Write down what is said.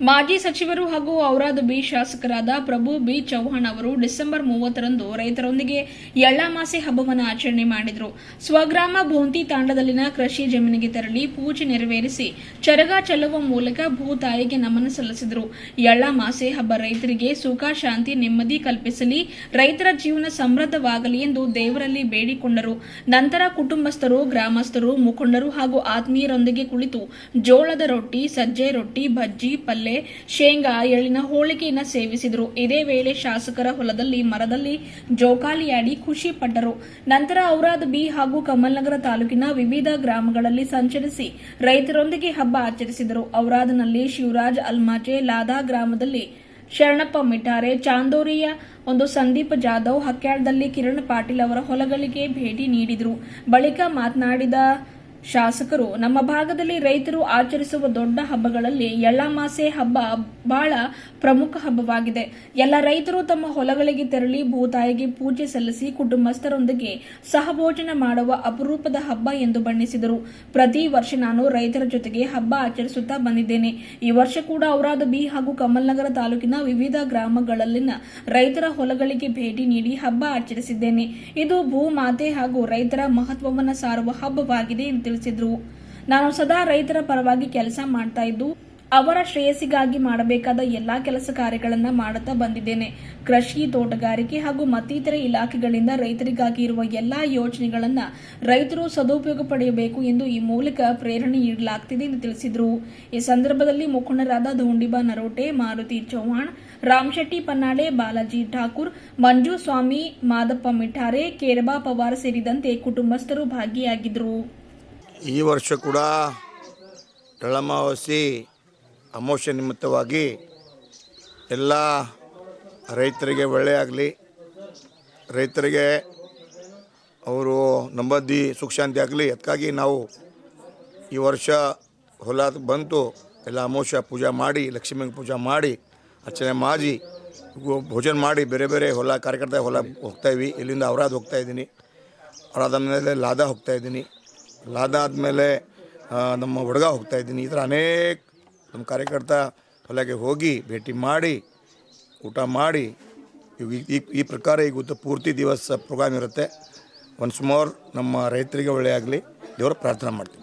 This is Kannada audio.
ಮಾಜಿ ಸಚಿವರು ಹಾಗೂ ಔರಾದ್ ಬಿ ಶಾಸಕರಾದ ಪ್ರಭು ಬಿ ಚೌಹಾಣ್ ಅವರು ಡಿಸೆಂಬರ್ 30ರಂದು ರೈತರೊಂದಿಗೆ ಎಳ್ಳಮಾಸೆ ಹಬ್ಬವನ್ನು ಆಚರಣೆ ಮಾಡಿದರು. ಸ್ವಗ್ರಾಮ ಭೋಂತಿ ತಾಂಡದಲ್ಲಿನ ಕೃಷಿ ಜಮೀನಿಗೆ ತೆರಳಿ ಪೂಜೆ ನೆರವೇರಿಸಿ ಚರಗ ಚೆಲ್ಲುವ ಮೂಲಕ ಭೂತಾಯಿಗೆ ನಮನ ಸಲ್ಲಿಸಿದರು. ಎಳ್ಳಮಾಸೆ ಹಬ್ಬ ರೈತರಿಗೆ ಸುಖ, ಶಾಂತಿ, ನೆಮ್ಮದಿ ಕಲ್ಪಿಸಲಿ, ರೈತರ ಜೀವನ ಸಮೃದ್ಧವಾಗಲಿ ಎಂದು ದೇವರಲ್ಲಿ ಬೇಡಿಕೊಂಡರು. ನಂತರ ಕುಟುಂಬಸ್ಥರು, ಗ್ರಾಮಸ್ಥರು, ಮುಖಂಡರು ಹಾಗೂ ಆತ್ಮೀಯರೊಂದಿಗೆ ಕುಳಿತು ಜೋಳದ ರೊಟ್ಟಿ, ಸಜ್ಜೆ ರೊಟ್ಟಿ, ಬಜ್ಜಿ, ಪಲ್ಲೆ, ಶೇಂಗಾ, ಎಳ್ಳಿನ ಹೋಳಿಗೆಯನ್ನು ಸೇವಿಸಿದರು. ಇದೇ ವೇಳೆ ಶಾಸಕರ ಹೊಲದಲ್ಲಿ ಮರದಲ್ಲಿ ಜೋಕಾಲಿಯಾಡಿ ಖುಷಿ ಪಟ್ಟರು. ನಂತರ ಔರಾದ್ ಬಿ ಹಾಗೂ ಕಮಲ್ನಗರ ತಾಲೂಕಿನ ವಿವಿಧ ಗ್ರಾಮಗಳಲ್ಲಿ ಸಂಚರಿಸಿ ರೈತರೊಂದಿಗೆ ಹಬ್ಬ ಆಚರಿಸಿದರು. ಔರಾದ್ನಲ್ಲಿ ಶಿವರಾಜ್ ಅಲ್ಮಾಚೆ, ಲಾದಾ ಗ್ರಾಮದಲ್ಲಿ ಶರಣಪ್ಪ ಮಿಠಾರೆ, ಚಾಂದೋರಿಯ ಸಂದೀಪ್ ಜಾಧವ್, ಹಕ್ಯಾಳದಲ್ಲಿ ಕಿರಣ್ ಪಾಟೀಲ್ ಅವರ ಹೊಲಗಳಿಗೆ ಭೇಟಿ ನೀಡಿದರು. ಬಳಿಕ ಮಾತನಾಡಿದ ಶಾಸಕರು, ನಮ್ಮ ಭಾಗದಲ್ಲಿ ರೈತರು ಆಚರಿಸುವ ದೊಡ್ಡ ಹಬ್ಬಗಳಲ್ಲಿ ಎಳ್ಳಮಾಸೆ ಹಬ್ಬ ಬಹಳ ಪ್ರಮುಖ ಹಬ್ಬವಾಗಿದೆ. ಎಲ್ಲ ರೈತರು ತಮ್ಮ ಹೊಲಗಳಿಗೆ ತೆರಳಿ ಭೂತಾಯಿಗೆ ಪೂಜೆ ಸಲ್ಲಿಸಿ ಕುಟುಂಬಸ್ಥರೊಂದಿಗೆ ಸಹಭೋಜನ ಮಾಡುವ ಅಪರೂಪದ ಹಬ್ಬ ಎಂದು ಬಣ್ಣಿಸಿದರು. ಪ್ರತಿ ವರ್ಷ ನಾನು ರೈತರ ಜೊತೆಗೆ ಹಬ್ಬ ಆಚರಿಸುತ್ತಾ ಬಂದಿದ್ದೇನೆ. ಈ ವರ್ಷ ಕೂಡ ಔರಾದ್ ಬಿ ಹಾಗೂ ಕಮಲ್ನಗರ ತಾಲೂಕಿನ ವಿವಿಧ ಗ್ರಾಮಗಳಲ್ಲಿನ ರೈತರ ಹೊಲಗಳಿಗೆ ಭೇಟಿ ನೀಡಿ ಹಬ್ಬ ಆಚರಿಸಿದ್ದೇನೆ. ಇದು ಭೂಮಾತೆ ಹಾಗೂ ರೈತರ ಮಹತ್ವವನ್ನು ಸಾರುವ ಹಬ್ಬವಾಗಿದೆ ಎಂದು ತಿಳಿಸಿದರು. ನಾನು ಸದಾ ರೈತರ ಪರವಾಗಿ ಕೆಲಸ ಮಾಡ್ತಾ ಇದ್ದು ಅವರ ಶ್ರೇಯಸ್ಸಿಗಾಗಿ ಮಾಡಬೇಕಾದ ಎಲ್ಲಾ ಕೆಲಸ ಕಾರ್ಯಗಳನ್ನು ಮಾಡುತ್ತಾ ಬಂದಿದ್ದೇನೆ. ಕೃಷಿ, ತೋಟಗಾರಿಕೆ ಹಾಗೂ ಮತ್ತಿತರ ಇಲಾಖೆಗಳಿಂದ ರೈತರಿಗಾಗಿ ಇರುವ ಎಲ್ಲಾ ಯೋಜನೆಗಳನ್ನು ರೈತರು ಸದುಪಯೋಗ ಪಡೆಯಬೇಕು ಎಂದು ಈ ಮೂಲಕ ಪ್ರೇರಣೆ ನೀಡಲಾಗುತ್ತಿದೆ ಎಂದು ತಿಳಿಸಿದರು. ಈ ಸಂದರ್ಭದಲ್ಲಿ ಮುಖಂಡರಾದ ಧೋಂಡಿಬಾ ನರೋಟೆ, ಮಾರುತಿ ಚೌಹಾಣ್, ರಾಮಶೆಟ್ಟಿ ಪನ್ನಾಳೆ, ಬಾಲಾಜಿ ಠಾಕೂರ್, ಮಂಜು ಸ್ವಾಮಿ, ಮಾದಪ್ಪ ಮಿಠಾರೆ, ಕೇರಬಾ ಪವಾರ್ ಸೇರಿದಂತೆ ಕುಟುಂಬಸ್ಥರು ಭಾಗಿಯಾಗಿದ್ದರು. ಈ ವರ್ಷ ಕೂಡ ಎಳ್ಳಮಾವಾಸ್ಯೆ ಅಮಾವಾಸ್ಯೆ ನಿಮಿತ್ತವಾಗಿ ಎಲ್ಲ ರೈತರಿಗೆ ಒಳ್ಳೆಯಾಗಲಿ, ರೈತರಿಗೆ ಅವರು ನೆಮ್ಮದಿ ಸುಖ ಶಾಂತಿ ಆಗಲಿ, ಅದಕ್ಕಾಗಿ ನಾವು ಈ ವರ್ಷ ಹೊಲ ಬಂತು ಎಲ್ಲ ಅಮಾವಾಸ್ಯೆ ಪೂಜೆ ಮಾಡಿ, ಲಕ್ಷ್ಮೀಗೆ ಪೂಜೆ ಮಾಡಿ, ಅರ್ಚನೆ ಮಾಡಿ, ಭೋಜನ ಮಾಡಿ ಬೇರೆ ಬೇರೆ ಹೊಲ ಕಾರ್ಯಕರ್ತ ಹೊಲ ಹೋಗ್ತಾಯಿದ್ವಿ. ಇಲ್ಲಿಂದ ಔರಾದ್ ಹೋಗ್ತಾಯಿದ್ದೀನಿ, ಔರಾದಾದ್ಮೇಲೆ ಲಾದಾ ಹೋಗ್ತಾಯಿದ್ದೀನಿ, ಲಾದಾ ಆದಮೇಲೆ ನಮ್ಮ ಹುಡುಗ ಹೋಗ್ತಾಯಿದ್ದೀನಿ. ಈ ಥರ ಅನೇಕ ನಮ್ಮ ಕಾರ್ಯಕರ್ತ ಹೊಲಗೆ ಹೋಗಿ ಭೇಟಿ ಮಾಡಿ ಊಟ ಮಾಡಿ ಈ ಪ್ರಕಾರ ಈಗ ಪೂರ್ತಿ ದಿವಸ ಪ್ರೋಗ್ರಾಮ್ ಇರುತ್ತೆ. ಒನ್ಸ್ ಮೋರ್ ನಮ್ಮ ರೈತರಿಗೆ ಒಳ್ಳೆಯಾಗಲಿ ದೇವರ ಪ್ರಾರ್ಥನೆ ಮಾಡ್ತೀವಿ.